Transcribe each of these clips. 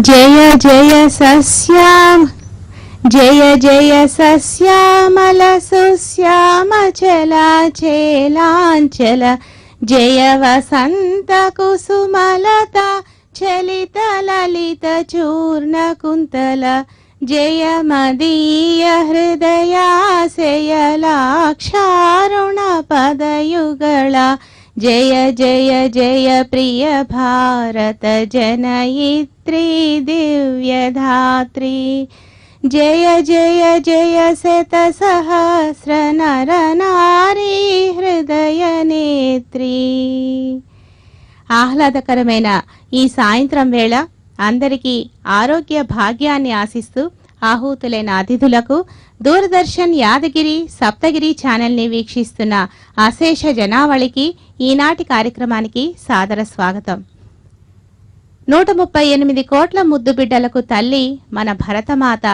जय जय सस्याम जय जय सस्यामल सुश्यामचलाचेलांचल जय वसंत कुसुमलता चलित ललित चूर्ण कुंतल जय मदीय हृदयाशयलाक्षारुण पदयुगला जय जय जय प्रिय भारत जनयित्री दिव्यधात्री जय जय जय शत सहस्र नर नारी हृदय नेत्री। ఆహ్లాదకరమైన ఈ సాయంత్రం వేళ అందరికీ ఆరోగ్య భాగ్యాన్ని ఆశిస్తూ ఆహూతులైన అతిథులకు దూరదర్శన్ యాదగిరి సప్తగిరి ఛానల్ని వీక్షిస్తున్న అశేష జనావళికి ఈనాటి కార్యక్రమానికి సాదర స్వాగతం. 138 కోట్ల ముద్దు బిడ్డలకు తల్లి మన భరతమాత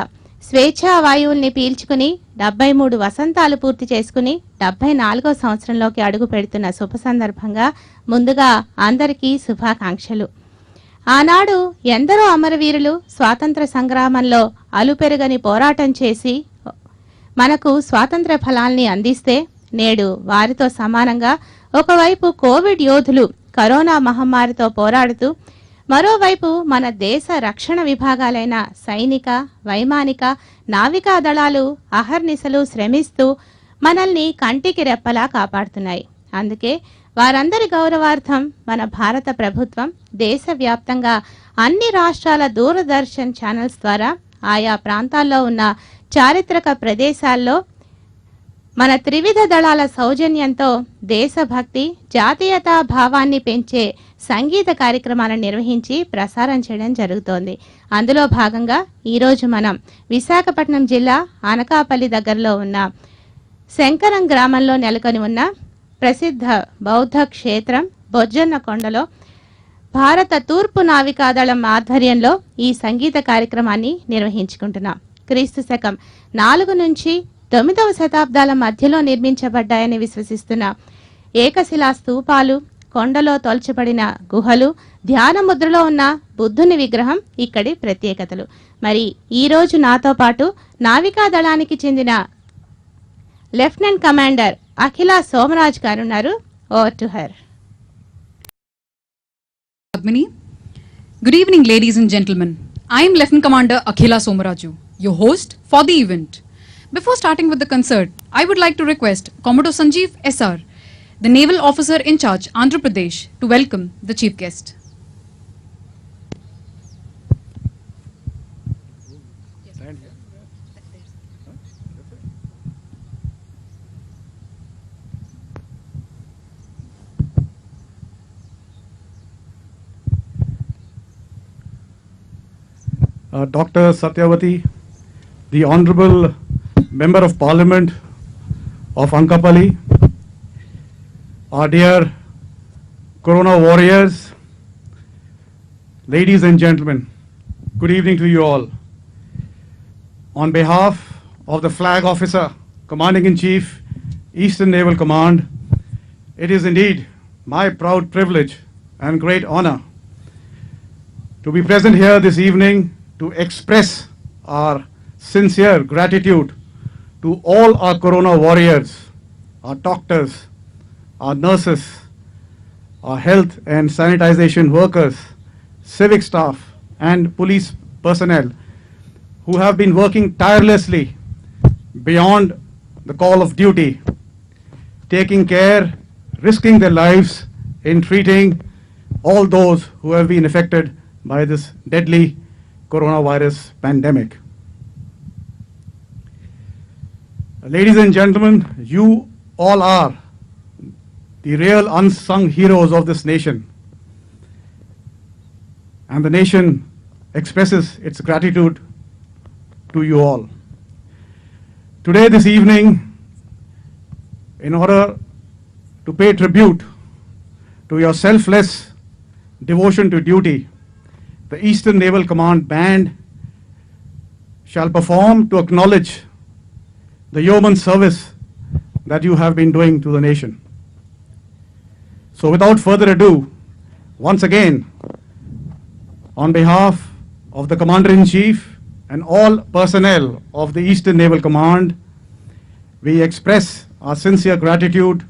స్వేచ్ఛా వాయువుల్ని పీల్చుకుని 73 వసంతాలు పూర్తి చేసుకుని 74వ సంవత్సరంలోకి అడుగు పెడుతున్న శుభ సందర్భంగా ముందుగా అందరికీ శుభాకాంక్షలు. ఆనాడు ఎందరో అమరవీరులు స్వాతంత్ర సంగ్రామంలో అలుపెరుగని పోరాటం చేసి మనకు స్వాతంత్ర ఫలాల్ని అందిస్తే నేడు వారితో సమానంగా ఒకవైపు కోవిడ్ యోధులు కరోనా మహమ్మారితో పోరాడుతూ మరోవైపు మన దేశ రక్షణ విభాగాలైన సైనిక వైమానిక నావికా దళాలు అహర్నిశలు శ్రమిస్తూ మనల్ని కంటికి రెప్పలా కాపాడుతున్నాయి. అందుకే వారందరి గౌరవార్థం మన భారత ప్రభుత్వం దేశవ్యాప్తంగా అన్ని రాష్ట్రాల దూరదర్శన్ ఛానల్స్ ద్వారా ఆయా ప్రాంతాల్లో ఉన్న చారిత్రక ప్రదేశాల్లో మన త్రివిధ దళాల సౌజన్యంతో దేశభక్తి జాతీయతా భావాన్ని పెంచే సంగీత కార్యక్రమాలను నిర్వహించి ప్రసారం చేయడం జరుగుతోంది. అందులో భాగంగా ఈరోజు మనం విశాఖపట్నం జిల్లా అనకాపల్లి దగ్గరలో ఉన్న శంకరం గ్రామంలో నెలకొని ఉన్న ప్రసిద్ధ బౌద్ధ క్షేత్రం బొజ్జన్న కొండలో భారత తూర్పు నావికాదళం ఆధ్వర్యంలో ఈ సంగీత కార్యక్రమాన్ని నిర్వహించుకుంటున్నాం. క్రీస్తు శకం 4 నుంచి 9వ శతాబ్దాల మధ్యలో నిర్మించబడ్డాయని విశ్వసిస్తున్న ఏకశిలా స్తూపాలు, కొండలో తొలచబడిన గుహలు, ధ్యాన ముద్రలో ఉన్న బుద్ధుని విగ్రహం ఇక్కడి ప్రత్యేకతలు. మరి ఈరోజు నాతో పాటు నావికాదళానికి చెందిన లెఫ్టినెంట్ కమాండర్ అఖిలా సోమరాజ్ గారు ఉన్నారు. Over to her. Good evening, ladies and gentlemen. I am Lieutenant Commander Akhila Somaraju, your host for the event. Before starting with the concert, I would like to request Commodore Sanjeev SR, the Naval Officer in charge, Andhra Pradesh, to welcome the chief guest. Dr. Satyavati, the Honorable Member of Parliament of Ankapalli, our dear Corona warriors, ladies and gentlemen, good evening to you all. On behalf of the Flag Officer, Commanding-in-Chief, Eastern Naval Command, it is indeed my proud privilege and great honor to be present here this evening to express our sincere gratitude to all our Corona warriors, our doctors, our nurses, our health and sanitization workers, civic staff and police personnel who have been working tirelessly beyond the call of duty, taking care, risking their lives in treating all those who have been affected by this deadly coronavirus pandemic. Ladies and gentlemen, you all are the real unsung heroes of this nation, and the nation expresses its gratitude to you all. Today, this evening, in order to pay tribute to your selfless devotion to duty, the Eastern Naval Command Band shall perform to acknowledge the yeoman service that you have been doing to the nation. So without further ado, once again, on behalf of the Commander-in-Chief and all personnel of the Eastern Naval Command, we express our sincere gratitude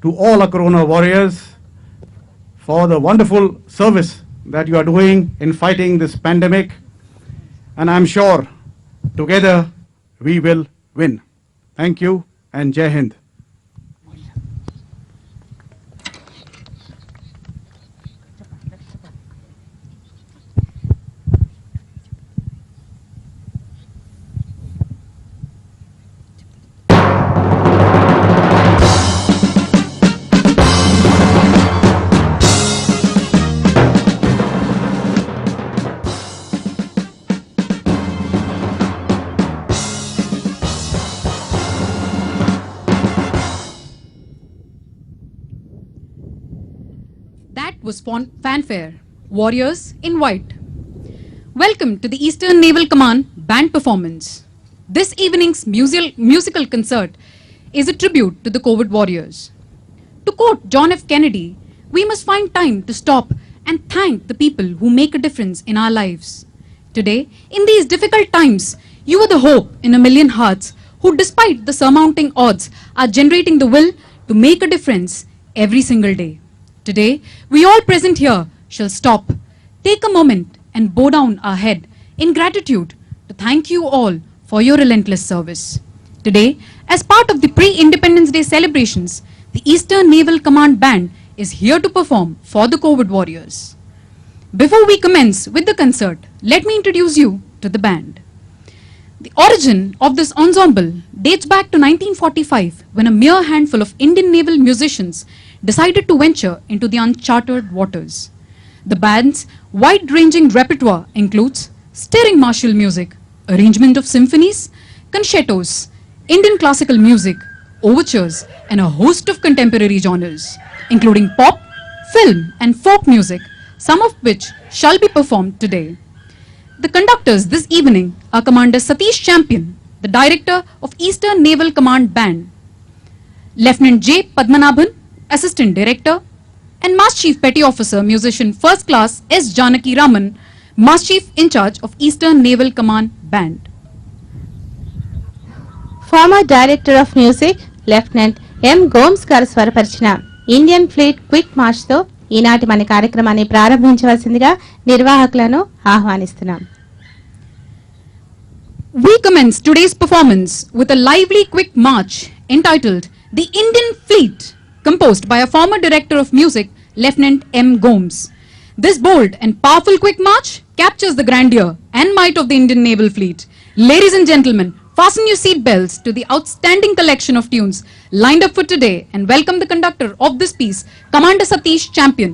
to all our Corona warriors for the wonderful service that you are doing in fighting this pandemic. And I'm sure together we will win. Thank you and Jai Hind. That was fanfare. Warriors in white. Welcome to the Eastern Naval Command band performance. This evening's musical concert is a tribute to the COVID warriors. To quote John F. Kennedy, we must find time to stop and thank the people who make a difference in our lives. Today, in these difficult times, you are the hope in a million hearts who, despite the surmounting odds, are generating the will to make a difference every single day. Today, we all present here shall stop, take a moment and bow down our head in gratitude to thank you all for your relentless service. Today, as part of the pre-Independence Day celebrations, the Eastern Naval Command Band is here to perform for the COVID warriors. Before we commence with the concert, let me introduce you to the band. The origin of this ensemble dates back to 1945, when a mere handful of Indian naval musicians decided to venture into the uncharted waters. The band's wide-ranging repertoire includes steering martial music, arrangement of symphonies, concertos, Indian classical music, overtures, and a host of contemporary genres, including pop, film, and folk music, some of which shall be performed today. The conductors this evening are Commander Satish Champion, the Director of Eastern Naval Command Band, Lieutenant J. Padmanabhan, Assistant Director, and Master Chief Petty Officer Musician First Class S. Janaki Raman, Master Chief in charge of Eastern Naval Command Band. Former Director of Music, Lieutenant M. Gomes గారు స్వరపరిచిన Indian fleet quick March తో ఈనాటి మన కార్యక్రమాన్ని ప్రారంభించవలసిందిగా నిర్వాహకులను ఆహ్వానిస్తున్నాం. We commence today's performance with a lively quick march entitled The Indian Fleet, composed by a former Director of Music, Lieutenant M. Gomes. This bold and powerful quick march captures the grandeur and might of the Indian Naval Fleet. Ladies and gentlemen, fasten your seat belts to the outstanding collection of tunes lined up for today and welcome the conductor of this piece, Commander Satish Champion.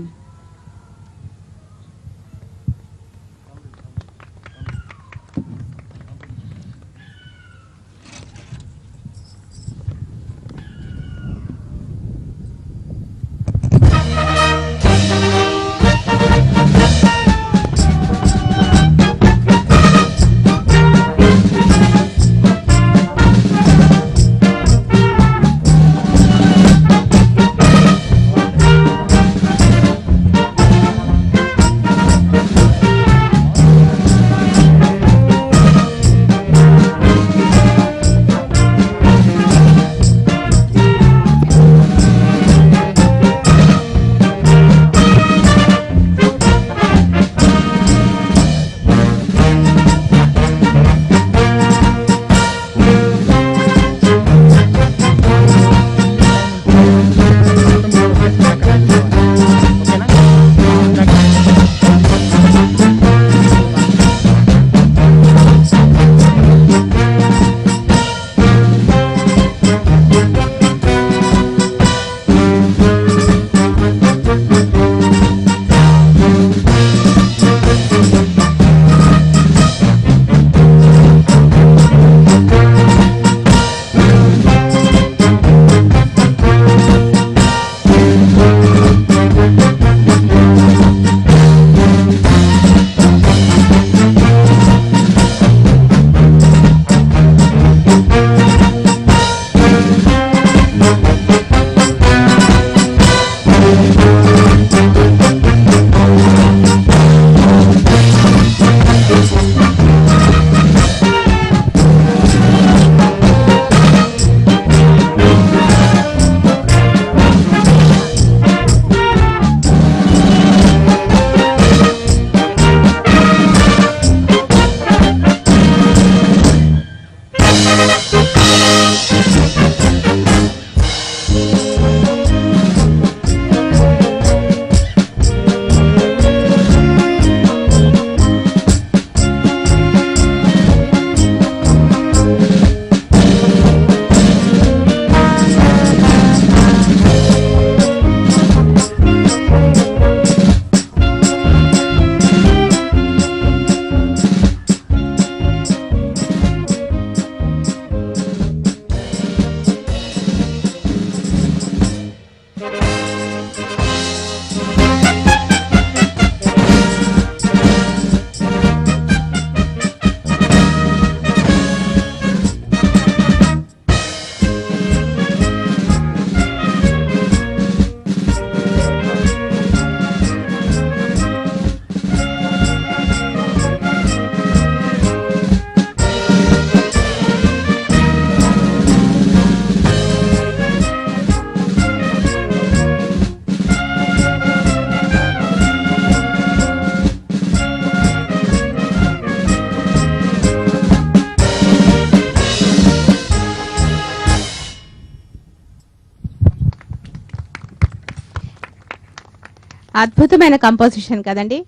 అద్భుతమైన composition కదండి.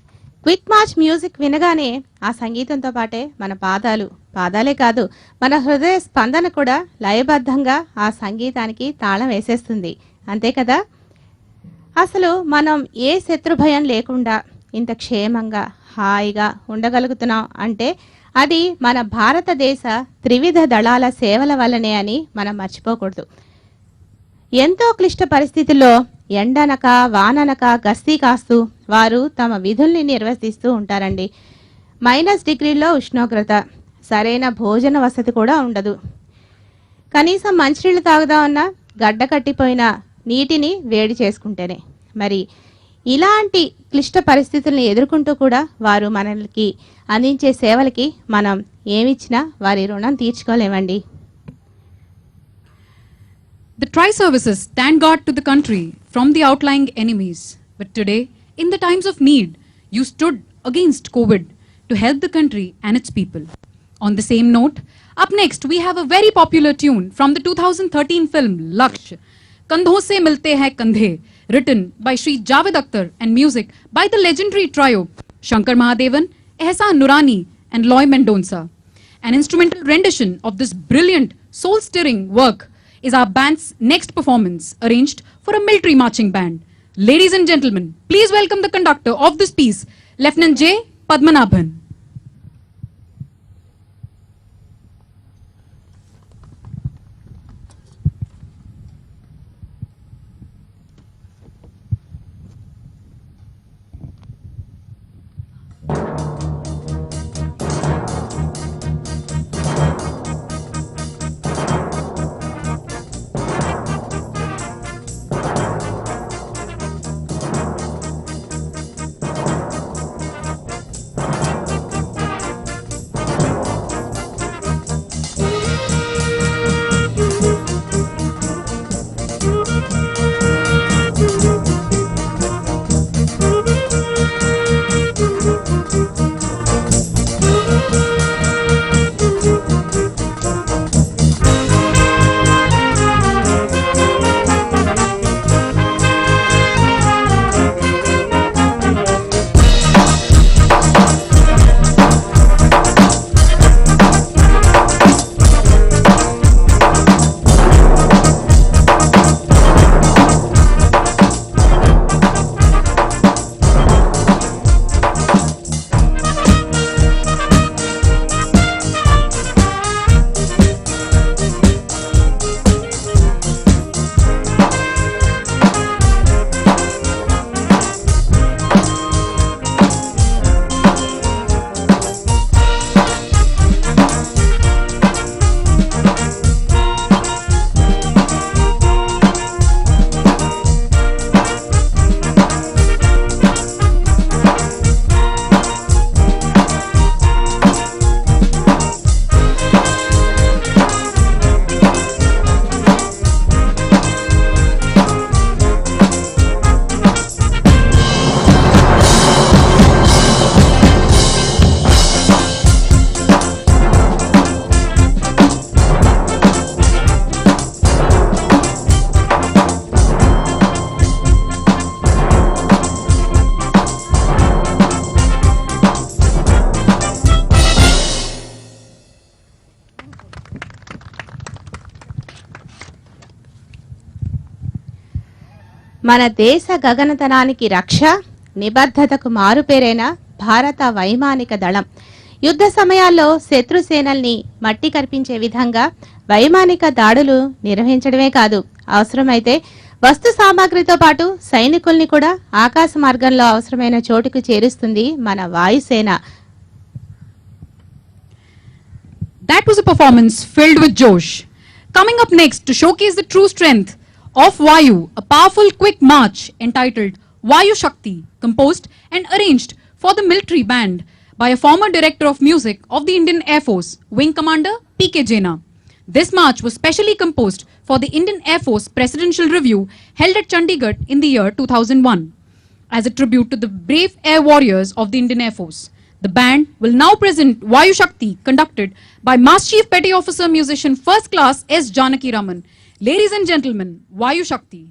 Quick March music వినగానే ఆ సంగీతంతో పాటే మన పాదాలే కాదు మన హృదయ స్పందన కూడా లయబద్ధంగా ఆ సంగీతానికి తాళం వేసేస్తుంది. అంతే కదా. అసలు మనం ఏ శత్రు భయం లేకుండా ఇంత క్షేమంగా హాయిగా ఉండగలుగుతున్నాం అంటే అది మన భారతదేశ త్రివిధ దళాల సేవల వల్లనే అని మనం మర్చిపోకూడదు. ఎంతో క్లిష్ట పరిస్థితుల్లో ఎండనక వాననక గస్తీ కాస్తూ వారు తమ విధుల్ని నిర్వర్తిస్తూ ఉంటారండి. -డిగ్రీల్లో ఉష్ణోగ్రత, సరైన భోజన వసతి కూడా ఉండదు. కనీసం మంచినీళ్ళు తాగుదామన్నా గడ్డ కట్టిపోయిన నీటిని వేడి చేసుకుంటేనే. మరి ఇలాంటి క్లిష్ట పరిస్థితుల్ని ఎదుర్కొంటూ కూడా వారు మనకి అందించే సేవలకి మనం ఏమిచ్చినా వారి రుణం తీర్చుకోలేమండి. The tri-services stand guard to the country from the outlying enemies. But today, in the times of need, you stood against COVID to help the country and its people. On the same note, up next we have a very popular tune from the 2013 film Laksh, Kandhon Se Milte Hai Kandhe, written by Shri Javed Akhtar and music by the legendary trio Shankar Mahadevan, Ehsan Nurani and Loy Mendonca. An instrumental rendition of this brilliant, soul-stirring work is our band's next performance, arranged for a military marching band. Ladies and gentlemen, please welcome the conductor of this piece, Lieutenant J. Padmanabhan. మన దేశ గగనతనానికి రక్ష, నిబద్ధతకు మారుపేరైన భారత వైమానిక దళం యుద్ధ సమయాల్లో శత్రు సేనల్ని మట్టి కర్పించే విధంగా వైమానిక దాడులు నిర్వహించడమే కాదు, అవసరమైతే వస్తు సామాగ్రితో పాటు సైనికుల్ని కూడా ఆకాశ మార్గంలో అవసరమైన చోటుకు చేరుస్తుంది మన వాయుసేన. That was a performance filled with josh. Coming up next to showcase the true strength of Vayu, a powerful quick march entitled Vayu Shakti, composed and arranged for the military band by a former director of music of the Indian Air Force, Wing Commander P.K. Jaina. This march was specially composed for the Indian Air Force Presidential Review held at Chandigarh in the year 2001. As a tribute to the brave air warriors of the Indian Air Force, the band will now present Vayu Shakti, conducted by Mass Chief Petty Officer Musician First Class S. Janaki Raman. Ladies and gentlemen, Vayu Shakti.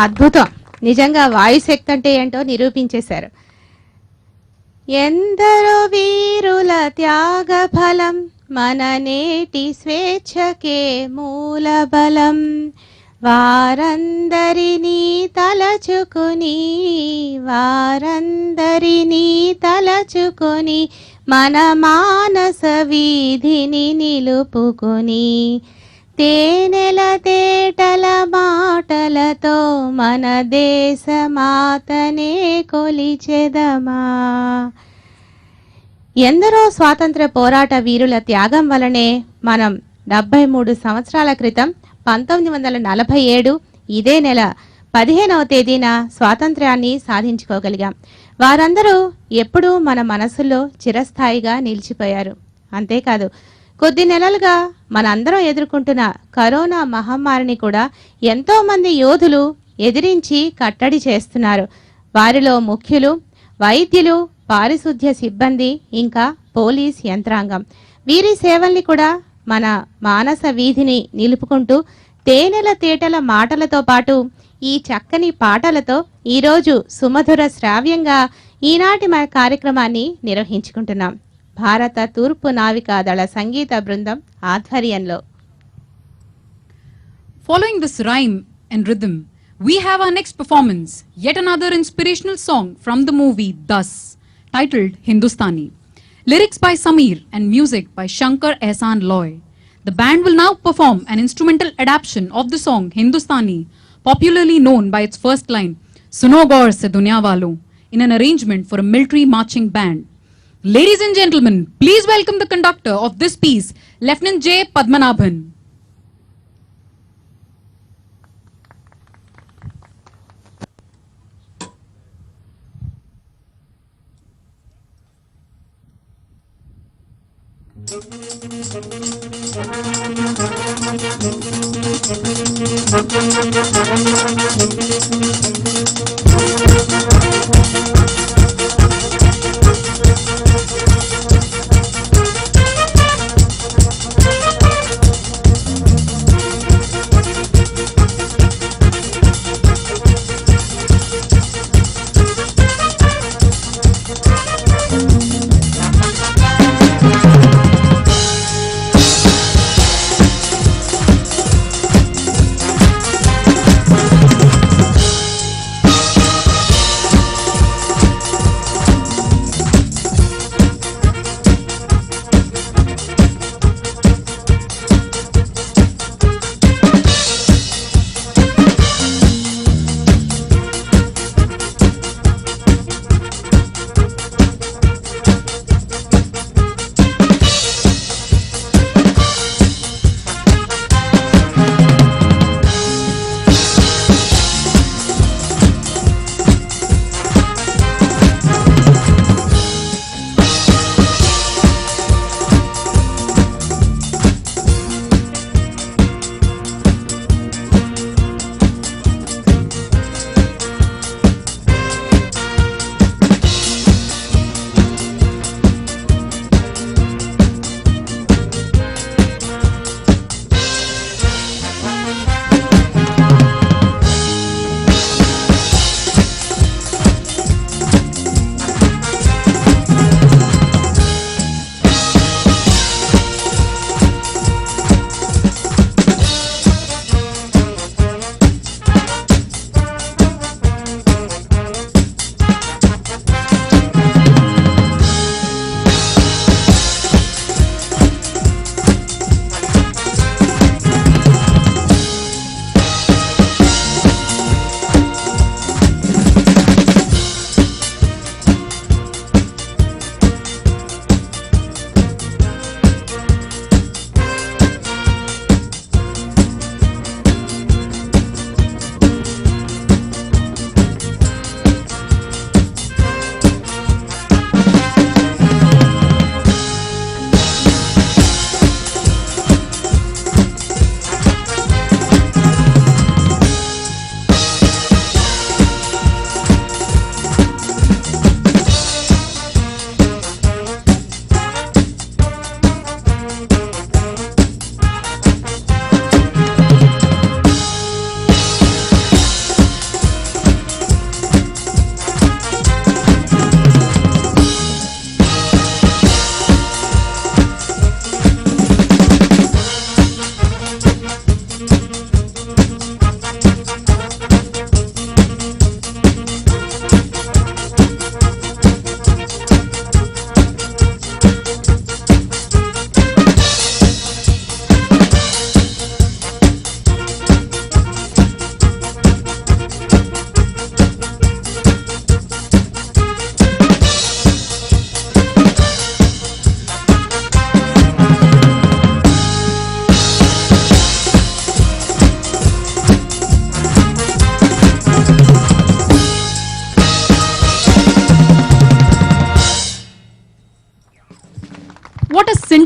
అద్భుతం. నిజంగా వాయుశక్తి అంటే ఏంటో నిరూపించేశారు. ఎందరో వీరుల త్యాగ ఫలం మన నేటి స్వేచ్ఛకే మూల బలం. వారందరినీ తలచుకొని మన మానస వీధిని నిలుపుకొని తేనెల తేటల మాటలతో మన దేశమాతనే కొలిచెదమా. ఎందరో స్వాతంత్ర పోరాట వీరుల త్యాగం వలనే మనం 73 సంవత్సరాల క్రితం 1947 ఇదే నెల 15వ తేదీన స్వాతంత్ర్యాన్ని సాధించుకోగలిగాం. వారందరూ ఎప్పుడూ మన మనసుల్లో చిరస్థాయిగా నిలిచిపోయారు. అంతేకాదు, కొద్ది నెలలుగా మనందరం ఎదుర్కొంటున్న కరోనా మహమ్మారిని కూడా ఎంతో మంది యోధులు ఎదిరించి కట్టడి చేస్తున్నారు. వారిలో ముఖ్యులు వైద్యులు, పారిశుద్ధ్య సిబ్బంది, ఇంకా పోలీస్ యంత్రాంగం. వీరి సేవల్ని కూడా మన మానస వీధిని నిలుపుకుంటూ తేనెల తేటల మాటలతో పాటు ఈ చక్కని పాటలతో ఈరోజు సుమధుర శ్రావ్యంగా ఈనాటి మన కార్యక్రమాన్ని నిర్వహించుకుంటున్నాం. భారత తూర్పు నావికాదళ సంగీత బృందం ఆధ్వర్యంలో. Following this rhyme and rhythm, we have our next performance, yet another inspirational song from the movie Thus, titled Hindustani. Lyrics by Sameer and music by Shankar Ehsan Loy. The band will now perform an instrumental adaptation of the song Hindustani, popularly known by its first line, Suno Gaur se Dunya Walo, in an arrangement for a military marching band. Ladies and gentlemen, please welcome the conductor of this piece, Lieutenant J. Padmanabhan.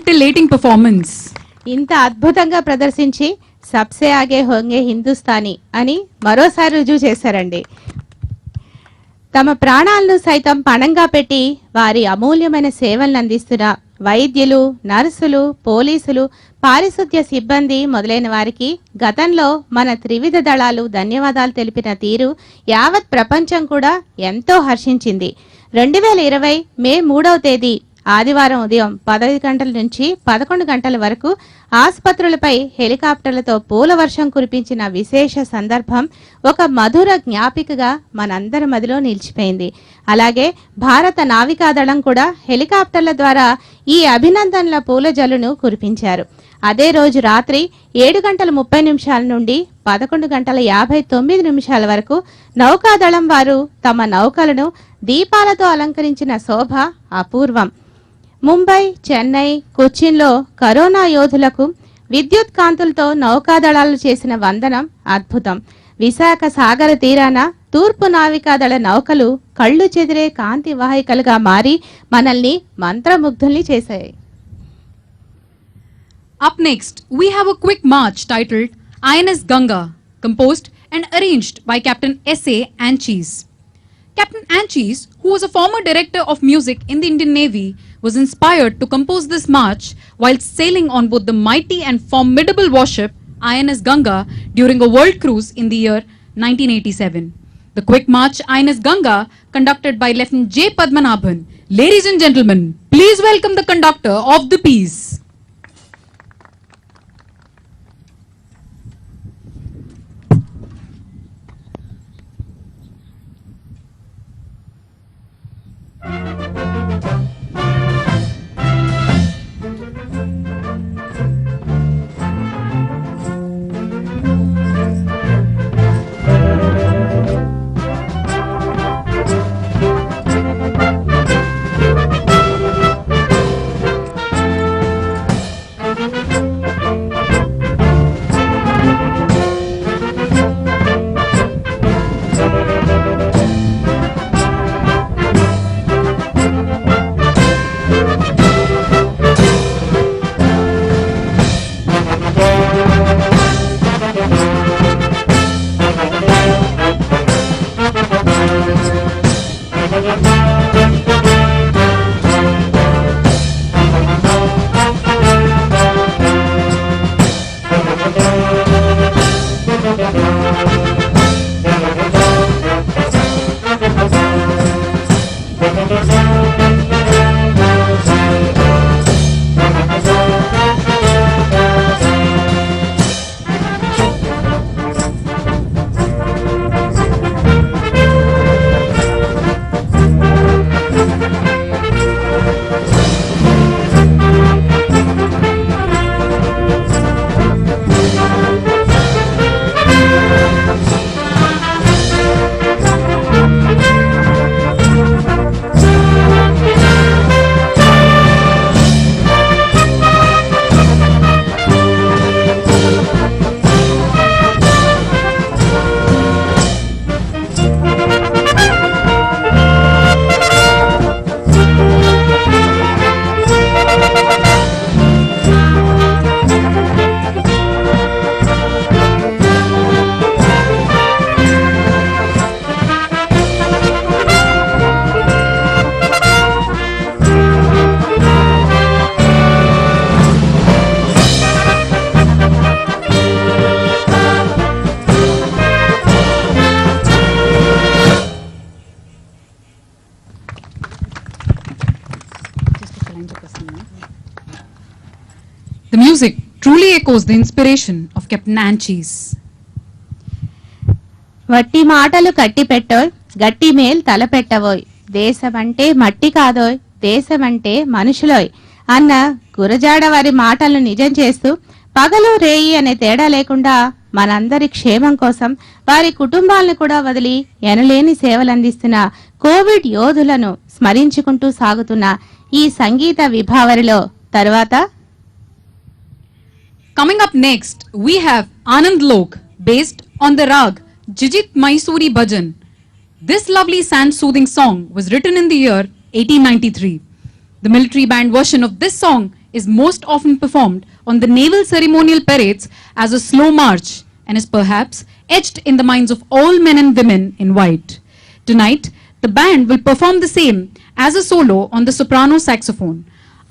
scintillating performance. ఇంత అద్భుతంగా ప్రదర్శించి సబ్సే ఆగే హోంగే హిందుస్థానీ అని మరోసారి రుజువు చేశారండి. తమ ప్రాణాలను సైతం పణంగా పెట్టి వారి అమూల్యమైన సేవలను అందిస్తున్న వైద్యులు, నర్సులు, పోలీసులు, పారిశుద్ధ్య సిబ్బంది మొదలైన వారికి గతంలో మన త్రివిధ దళాలు ధన్యవాదాలు తెలిపిన తీరు యావత్ ప్రపంచం కూడా ఎంతో హర్షించింది. 2020 మే 3వ తేదీ ఆదివారం ఉదయం 10 గంటల నుంచి 11 గంటల వరకు ఆసుపత్రులపై హెలికాప్టర్లతో పూల వర్షం కురిపించిన విశేష సందర్భం ఒక మధుర జ్ఞాపికగా మనందరి మదిలో నిలిచిపోయింది. అలాగే భారత నావికాదళం కూడా హెలికాప్టర్ల ద్వారా ఈ అభినందనల పూల జల్లును కురిపించారు. అదే రోజు రాత్రి 7:30 నుండి 11:59 వరకు నౌకాదళం వారు తమ నౌకలను దీపాలతో అలంకరించిన శోభ అపూర్వం. ముంబై, చెన్నై, కొచ్చిన్లో కరోనా యోధులకు విద్యుత్ కాంతులతో నౌకాదళాలు చేసిన వందనం అద్భుతం. విశాఖ సాగర తీరాన తూర్పు నావికాదళ నౌకలు కళ్ళు చెదిరే కాంతి వాహికలుగా మారి మనల్ని మంత్రముగ్ధుల్ని చేశాయి. Up next, we have a quick march titled INS Ganga, composed and arranged by Captain S.A. Anchis. Captain Anchis, who was a former director of music in the Indian Navy, was inspired to compose this march while sailing on board the mighty and formidable warship INS Ganga during a world cruise in the year 1987. The quick march INS Ganga, conducted by Lieutenant J. Padmanabhan. Ladies and gentlemen, please welcome the conductor of the piece. The music truly echoes the inspiration of Captain Anchis. వట్టి మాటలు కట్టి పెట్టోయ్, గట్టి male తలపెట్టవోయ్, దేశమంటే మట్టి కాదోయ్, దేశమంటే మనుషులోయ్ అన్న గురజాడ వారి మాటలను నిజం చేస్తూ పగలు రేయి అనే తేడా లేకుండా మనందరి క్షేమం కోసం వారి కుటుంబాలను కూడా వదిలి ఎనలేని సేవలందిస్తున్న కోవిడ్ యోధులను స్మరించుకుంటూ సాగుతున్న ఈ సంగీత విభావరిలో తరువాత Coming up next, we have Anand Lok, based on the rag Jijit Mysuri Bhajan. This lovely sand-soothing song was written in the year 1893. The military band version of this song is most often performed on the naval ceremonial parades as a slow march and is perhaps etched in the minds of all men and women in white. Tonight, the band will perform the same as a solo on the soprano saxophone.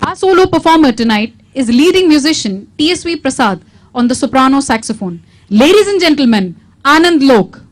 Our solo performer tonight is leading musician TSV Prasad on the soprano saxophone. Ladies and gentlemen, Anand Lok.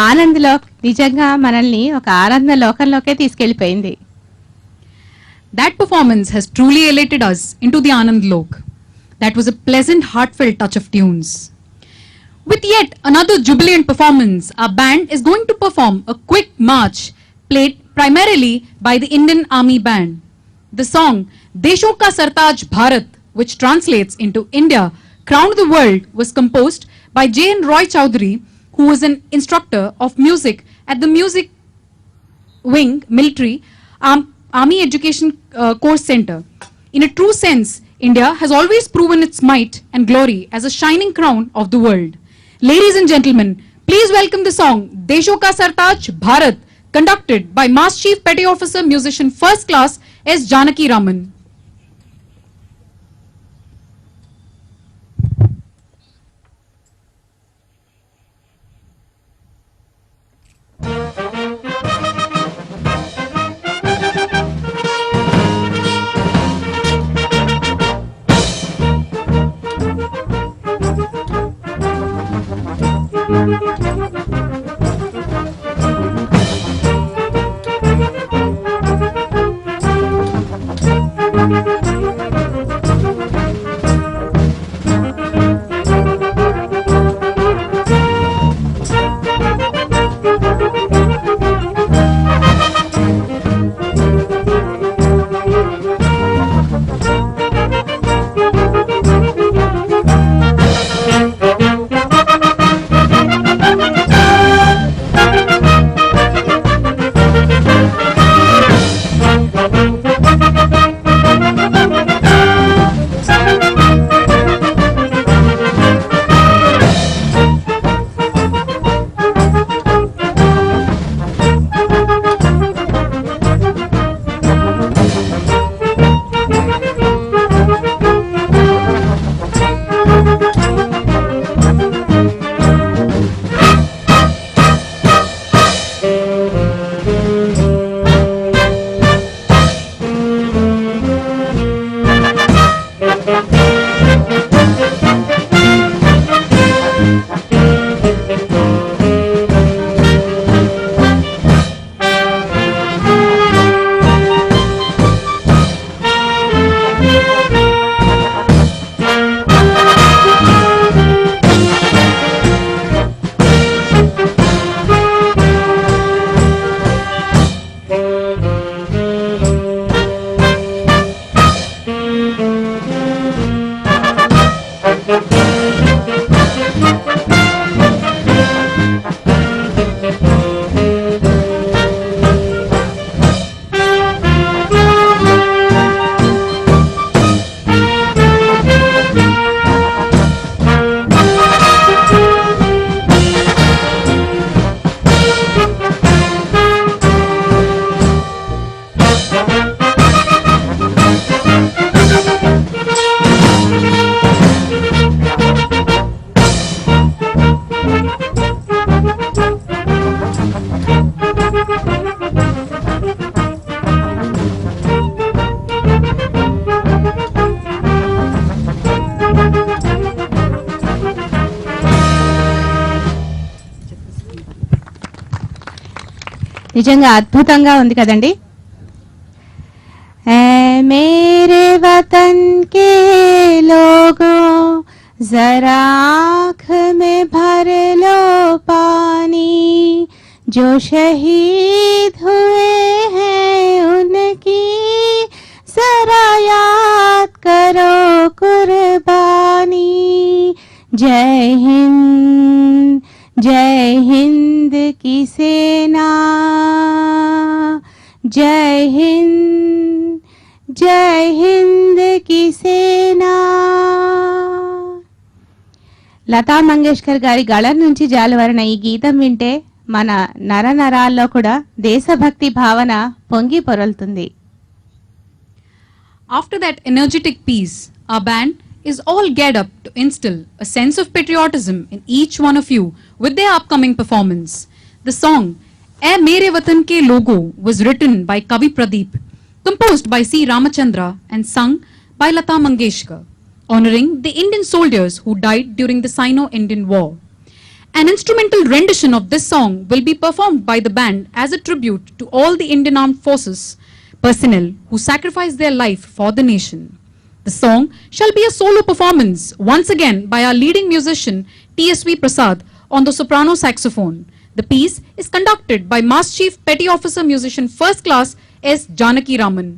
ఆనంద్లో నిజంగా మనల్ని ఒక ఆనంద లోకంలోకే తీసుకెళ్లిపోయింది. That performance has truly elated us into the Anand Lok. That was a pleasant, heartfelt touch of tunes. With yet another jubilant performance, our band is going to perform a quick march played primarily by the Indian Army Band. The song Deshon Ka Sartaj Bharat, which translates into India, Crown the World, was composed by J.N. Roy Chowdhury, who was an instructor of music at the Music Wing, Military, Army Education Course Center. In a true sense, India has always proven its might and glory as a shining crown of the world. Ladies and gentlemen, please welcome the song Desho Ka Sartaj Bharat, conducted by Mass Chief Petty Officer Musician First Class S. Janaki Raman. నిజంగా అద్భుతంగా ఉంది కదండి. ऐ मेरे वतन के लोगों जरा आँख में भर लो पानी, जो शहीद हुए हैं उनकी जरा याद करो कुर्बानी। जय हिंद की सेना, जय हिंद की సేనా। లతా మంగేష్కర్ గారి గళం నుంచి జాలువారిన ఈ గీతం వింటే మన నరనరాల్లో కూడా దేశభక్తి భావన పొంగి పొరలుతుంది. After that energetic piece, our band is all geared up to instill a sense of patriotism in each one of you with their upcoming performance. The song "Ae Mere Watan Ke Logo" was written by Kavi Pradeep, composed by C. Ramachandra and sung by Lata Mangeshkar, honoring the Indian soldiers who died during the Sino-Indian War. An instrumental rendition of this song will be performed by the band as a tribute to all the Indian Armed Forces personnel who sacrificed their life for the nation. The song shall be a solo performance once again by our leading musician T.S.V. Prasad on the soprano saxophone. The piece is conducted by Mass Chief Petty Officer Musician First Class S. Janaki Raman.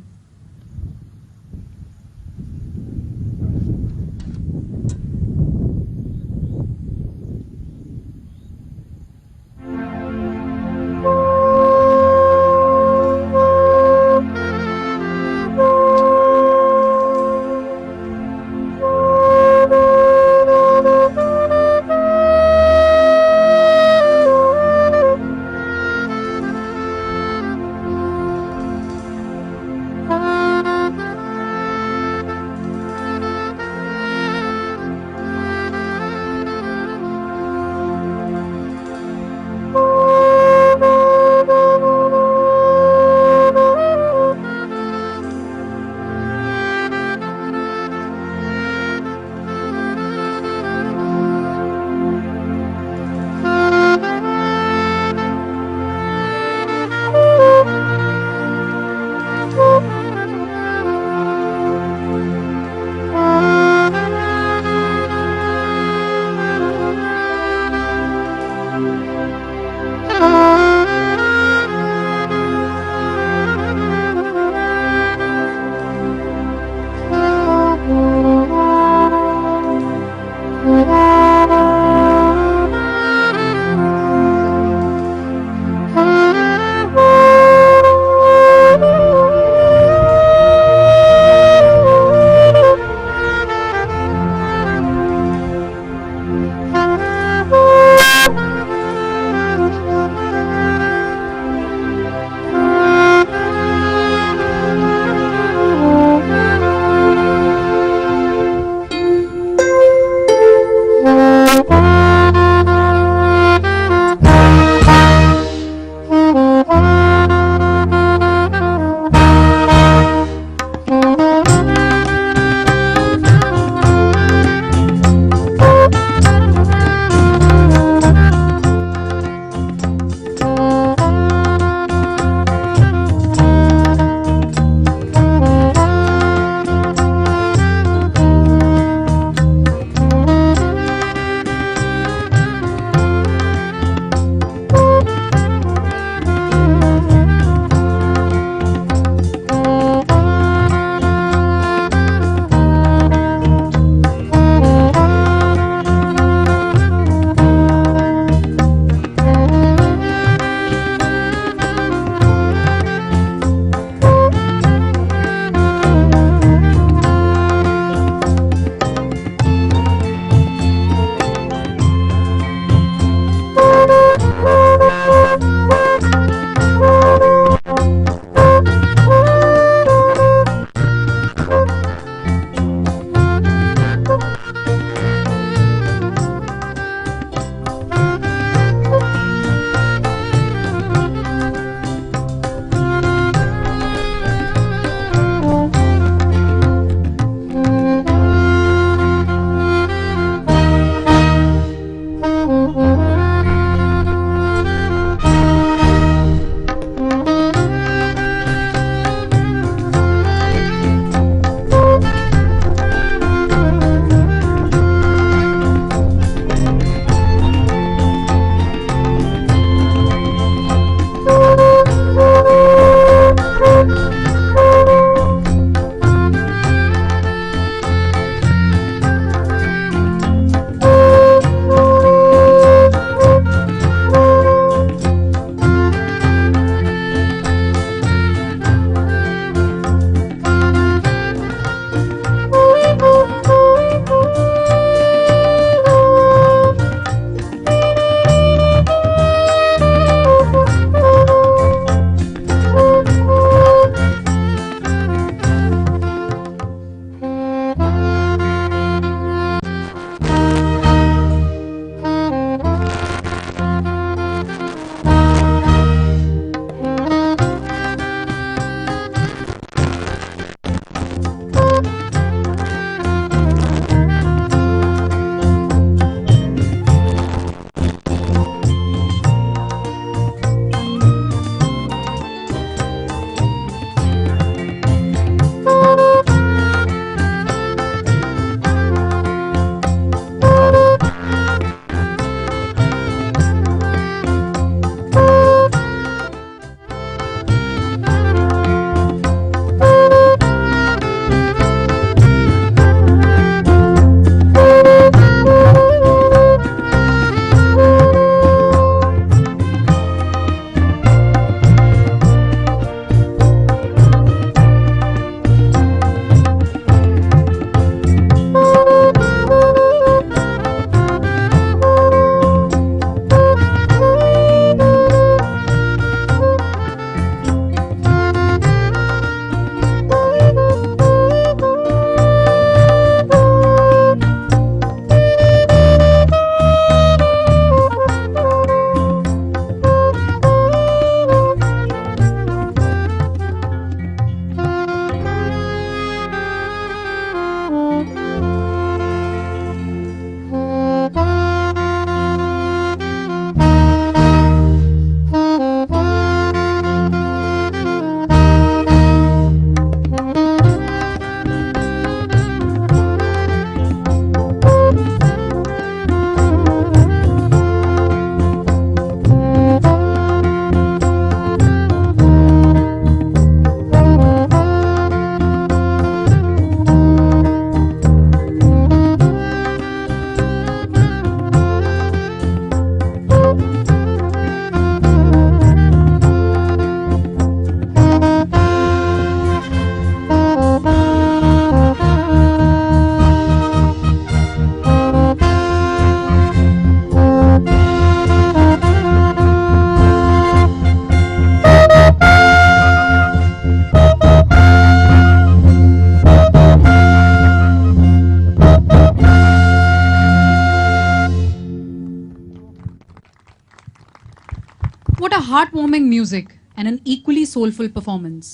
heartwarming music and an equally soulful performance.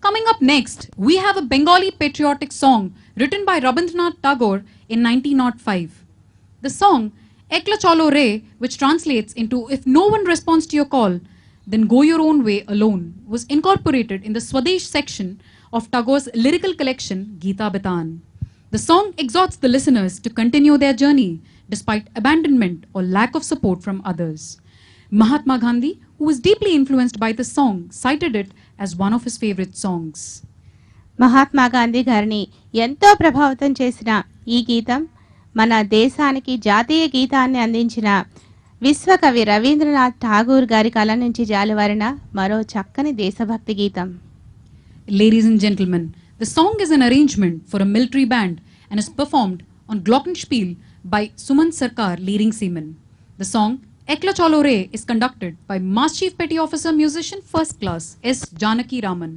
Coming up next, we have a Bengali patriotic song written by Rabindranath Tagore in 1905. The song Ekla Chalo Re, which translates into "If no one responds to your call, then go your own way alone," was incorporated in the Swadesh section of Tagore's lyrical collection Geeta Bitan. The song exhorts the listeners to continue their journey despite abandonment or lack of support from others. Mahatma Gandhi, who was deeply influenced by this song, cited it as one of his favorite songs. Mahatma Gandhi గారిని ఎంతో ప్రభావితం చేసిన ఈ గీతం మన దేశానికి జాతీయ గీతాన్ని అందించిన విశ్వకవి రవీంద్రనాథ్ ఠాగూర్ గారి కళ నుంచి జాలువారిన మరో చక్కని దేశభక్తి గీతం. Ladies and gentlemen, the song is an arrangement for a military band and is performed on glockenspiel by Suman Sarkar leading seamen. The song Ekla Chalo Re is conducted by Mass Chief Petty Officer Musician First Class S. Janaki Raman.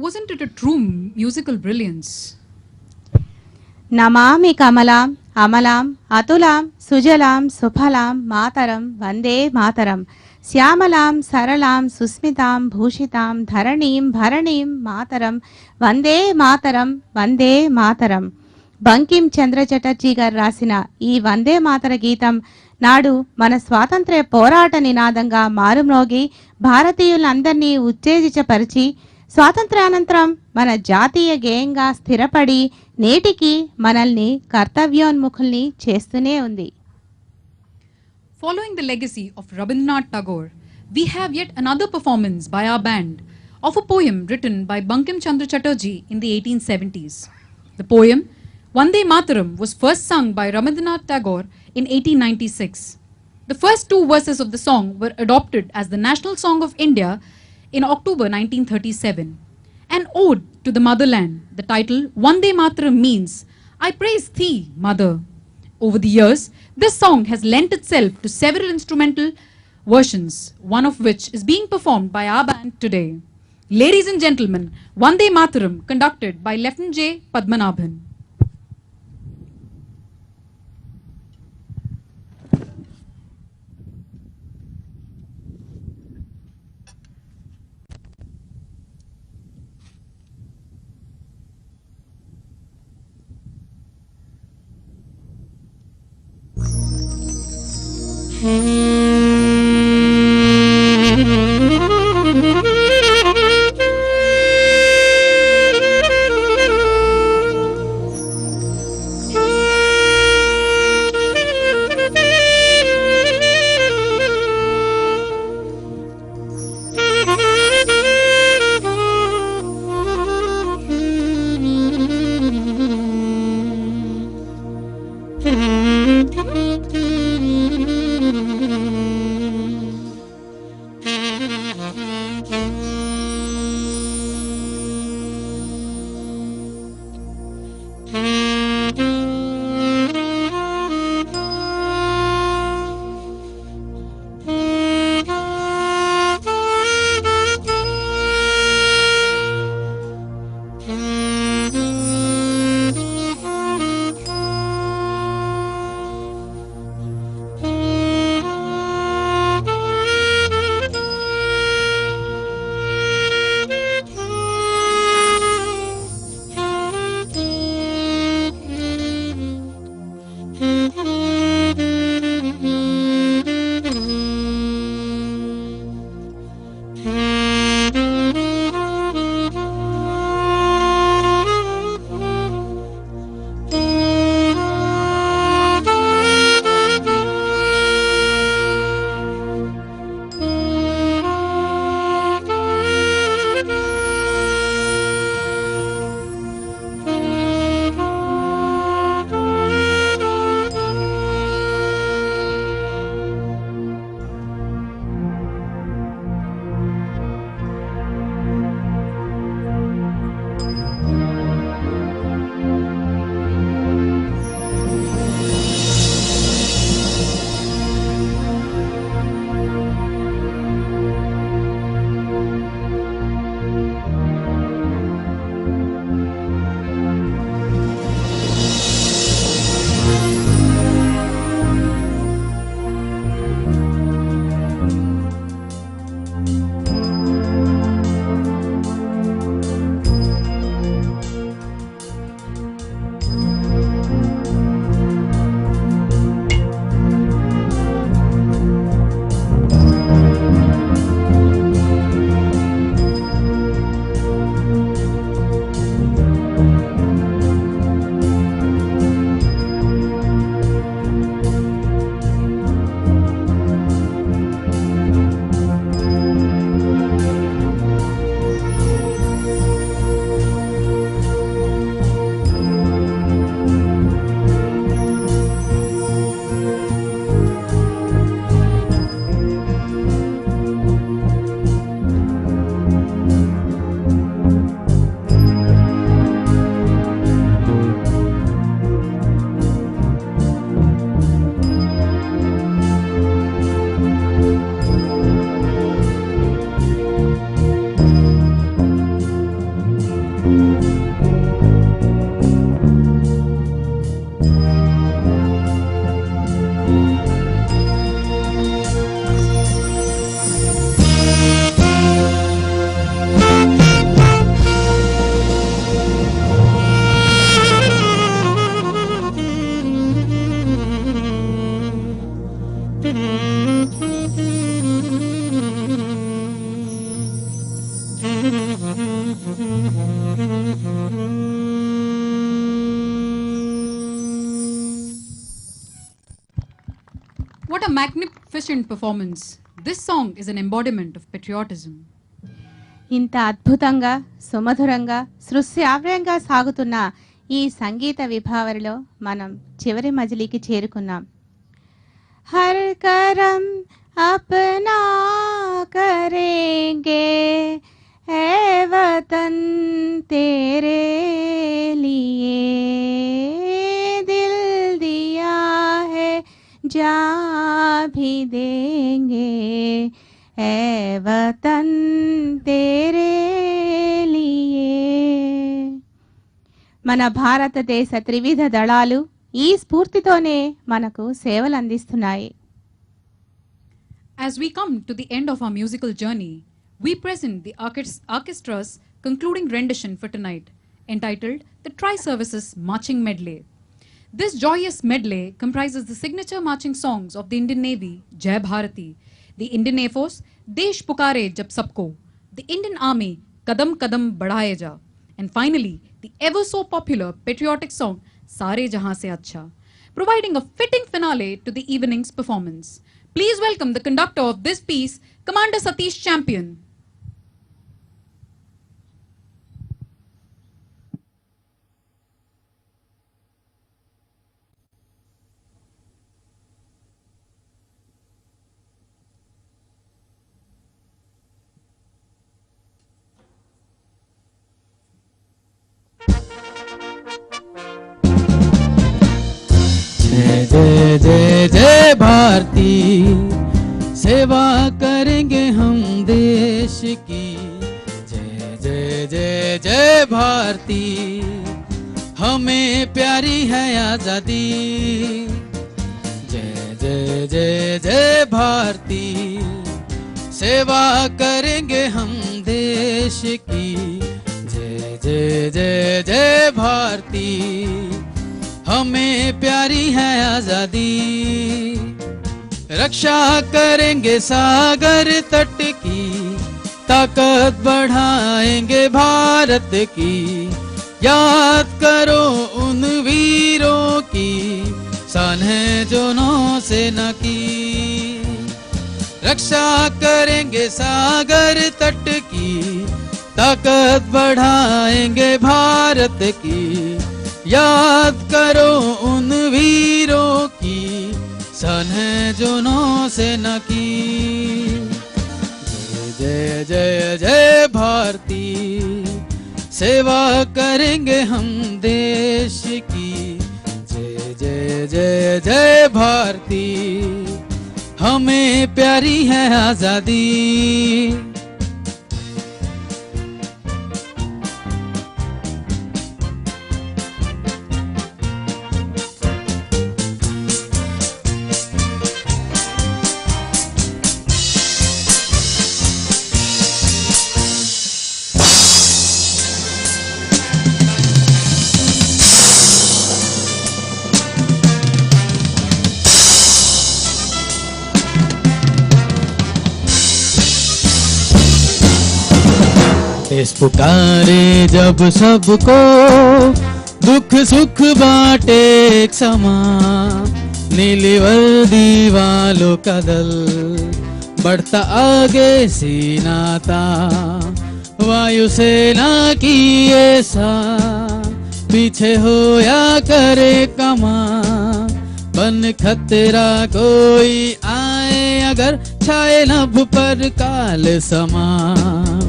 Wasn't it a true musical brilliance? నమామి కమలాం అమలాం అతులాం సుజలాం సుఫలాం మాతరం వందే మాతరం శ్యామలాం సరళాం సుస్మితాం భూషితాం ధరణీం భరణీం మాతరం వందే మాతరం వందే మాతరం. బంకిం చంద్ర చటర్జీ గారు రాసిన ఈ వందే మాతర గీతం నాడు మన స్వాతంత్ర్య పోరాట నినాదంగా మారుమ్రోగి భారతీయులందరినీ ఉత్తేజితపరిచి స్వాతంత్ర్యానంతరం మన జాతీయ గేయంగా స్థిరపడి నేటికి మనల్ని కర్తవ్యోన్ముఖుల్ని చేస్తూనే ఉంది. Following the legacy of Rabindranath Tagore, we have yet another performance by our band of a poem written by Bankim Chandra Chatterjee in the 1870s. The poem Vande Mataram was first sung by Rabindranath Tagore in 1896. The first two verses of the song were adopted as the national song of India in October 1937. An ode to the motherland, the title Vande Mataram means, I praise thee, mother. Over the years, this song has lent itself to several instrumental versions, one of which is being performed by our band today. Ladies and gentlemen, Vande Mataram, conducted by Lieutenant J. Padmanabhan. What a magnificent performance. This song is an embodiment of patriotism. ఇంత అద్భుతంగా సుమధురంగా సృశ్రావ్యంగా సాగుతున్న ఈ సంగీత విభావరిలో మనం చివరి మజిలీకి చేరుకున్నాం. Her కరం అప్నా కరేంగే ఏ వతన్ తేరే లియే దిల్ దియా high जा भी देंगे ए वतन तेरे लिए. మన భారతదేశ త్రివిధ దళాలు ఈ స్ఫూర్తితోనే మనకు సేవలు అందిస్తున్నాయి. As we come to the end of our musical journey, we present the orchestra's concluding rendition for tonight, entitled The Tri-Services Marching Medley. This joyous medley comprises the signature marching songs of the Indian Navy, Jai Bharati, the Indian Air Force, Desh Pukare Jab Sabko, the Indian Army, Kadam Kadam Badhaye Ja, and finally, the ever so popular patriotic song, Sare Jahan Se Acha, providing a fitting finale to the evening's performance. Please welcome the conductor of this piece, Commander Satish Champion. जय जय जय जय भारती, सेवा करेंगे हम देश की. जय जय जय जय भारती, हमें प्यारी है आजादी. जय जय जय जय भारती, सेवा करेंगे हम देश की. जय जय जय जय भारती, हमें प्यारी है आजादी. रक्षा करेंगे सागर तट की, ताकत बढ़ाएंगे भारत की. याद करो उन वीरों की, शान है जो नौसेना की. रक्षा करेंगे सागर तट की, ताकत बढ़ाएंगे भारत की. याद करो उन वीरों की, शान है जो नौसेना की. जय जय जय जय भारती, सेवा करेंगे हम देश की. जय जय जय जय भारती, हमें प्यारी है आजादी. देश पुकारे जब सबको, दुख सुख बांटे एक समान. नीली वर्दी वालों का दल, बढ़ता आगे सीना तान. वायुसेना की ऐसा, पीछे हो या करे कमान. बन खतरा कोई आए अगर, छाए नभ पर काल समान.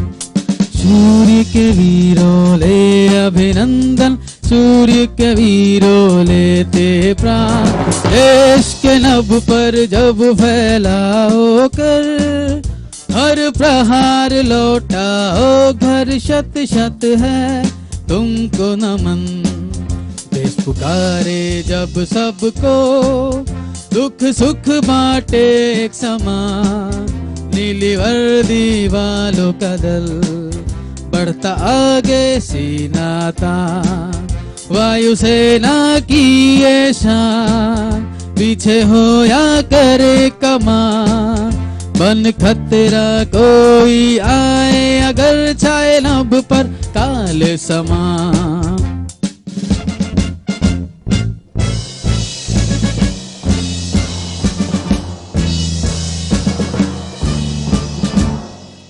सूर्य के वीरों ले अभिनंदन, सूर्य के वीरों लेते प्राण. देश के नभ पर जब फैलाओ कर, हर प्रहार लौटाओ घर. शत शत है तुमको नमन. देश पुकारे जब सबको, दुख सुख बांटे एक समान. नीली वर्दी वालों का दल, बढ़ता आगे सीना तान. वायुसेना की ये शान, पीछे हो या करे कमान. बन खतरा कोई आए अगर, छाए नभ पर काल समा।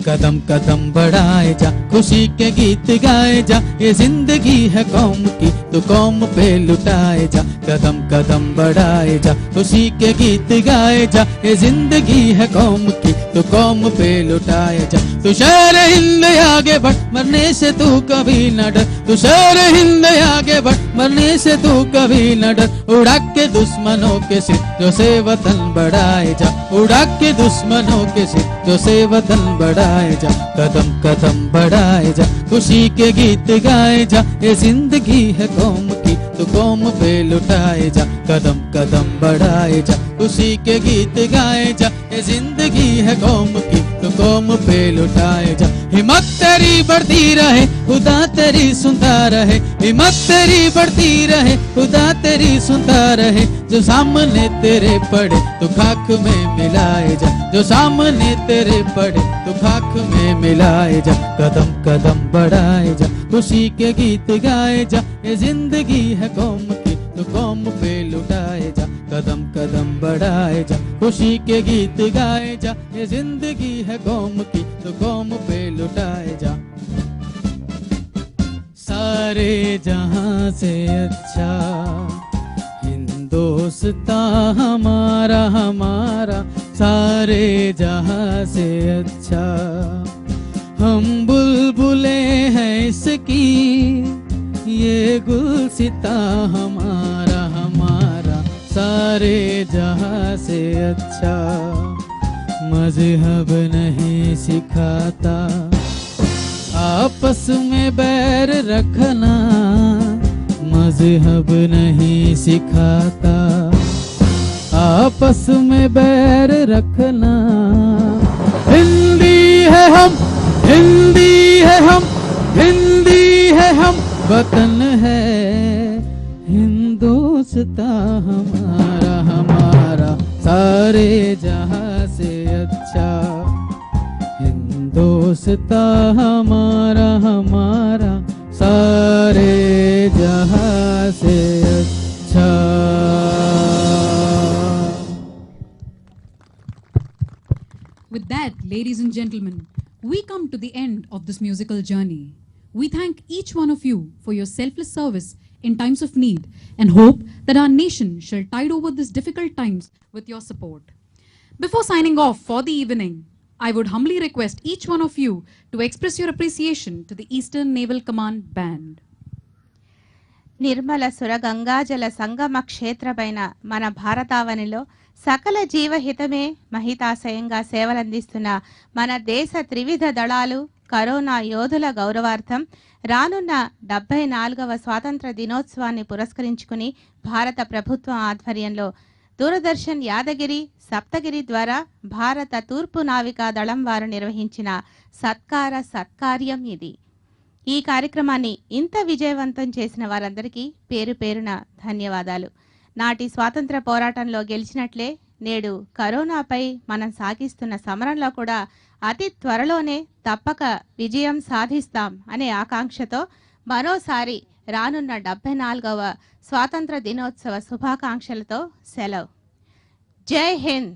कदम कदम बढ़ाए जा, खुशी के गीत गाए जा, ये जिंदगी है कौम की तो कौम पे लुटाए जा। कदम कदम बढ़ाए जा, खुशी के गीत गाए जा, ये जिंदगी है कौम की तो कौम पे लुटाए जा। तू शेर हिंद आगे बढ़, मरने से तू कभी न डर। तू शेर हिंद आगे बढ़, मरने से तू कभी न डर। उड़ा के दुश्मनों के सिर जो से वतन बढ़ाए जा, उड़ा के दुश्मनों के सिर जो से वतन बढ़ाए जा। कदम कदम बढ़ाए जा, खुशी के गीत गाए जा, ये जिंदगी है कौम की तो कौम पे लुटाए जा। कदम कदम बढ़ाए जा, खुशी के गीत गाए जा, ये जिंदगी है कौम की तो कौम पे लुटाए जा। हिम्मत तेरी बढ़ती रहे, खुदा तेरी सुनता रहे। हिम्मत तेरी बढ़ती रहे, खुदा तेरी सुनता रहे। जो सामने तेरे पड़े तो खाक में मिलाए जा, जो सामने तेरे पड़े तो खाक में मिलाए जा। कदम कदम बढ़ाए जा, खुशी के गीत गाए जा, ये जिंदगी है कौम की तो कौम पे लुटाए जा। कदम कदम बढ़ाए जा, खुशी के गीत गाए जा, ये जिंदगी है कौम की तो कौम पे लुटाए जा। सारे जहां से अच्छा हिंदुस्तान हमारा हमारा, सारे जहां से अच्छा। हम बुलबुले हैं इसकी, ये गुलसिता हमारा हमारा, सारे जहां से अच्छा। मजहब नहीं सिखाता आपस में बैर रखना, मजहब नहीं सिखाता आपस में बैर रखना। हिंदी है हम, हिंदी है हम, हिंदी है हम, वतन है हिंदुस्तान हमारा हमारा, सारे जहां से अच्छा। हिंदुस्तान हमारा हमारा, सारे जहां से अच्छा। With that, ladies and gentlemen, we come to the end of this musical journey. We thank each one of you for your selfless service in times of need and hope that our nation shall tide over these difficult times with your support. Before signing off for the evening, I would humbly request each one of you to express your appreciation to the Eastern Naval Command Band. Nirmala సుర గంగాజల సంగమ క్షేత్రమైన మన భారతావనిలో సకల జీవహితమే మహితాశయంగా సేవలందిస్తున్న మన దేశ త్రివిధ దళాలు corona యోధుల గౌరవార్థం రానున్న 74వ స్వాతంత్ర దినోత్సవాన్ని పురస్కరించుకుని భారత ప్రభుత్వం ఆధ్వర్యంలో దూరదర్శన్ యాదగిరి సప్తగిరి ద్వారా భారత తూర్పు నావికా దళం వారు నిర్వహించిన సత్కార్యం ఇది. ఈ కార్యక్రమాన్ని ఇంత విజయవంతం చేసిన వారందరికీ పేరు పేరున ధన్యవాదాలు. నాటి స్వాతంత్ర పోరాటంలో గెలిచినట్లే నేడు కరోనాపై మనం సాగిస్తున్న సమరంలో కూడా అతి త్వరలోనే తప్పక విజయం సాధిస్తాం అనే ఆకాంక్షతో మరోసారి రానున్న 74వ స్వాతంత్ర దినోత్సవ శుభాకాంక్షలతో సెలవు. జై హింద్.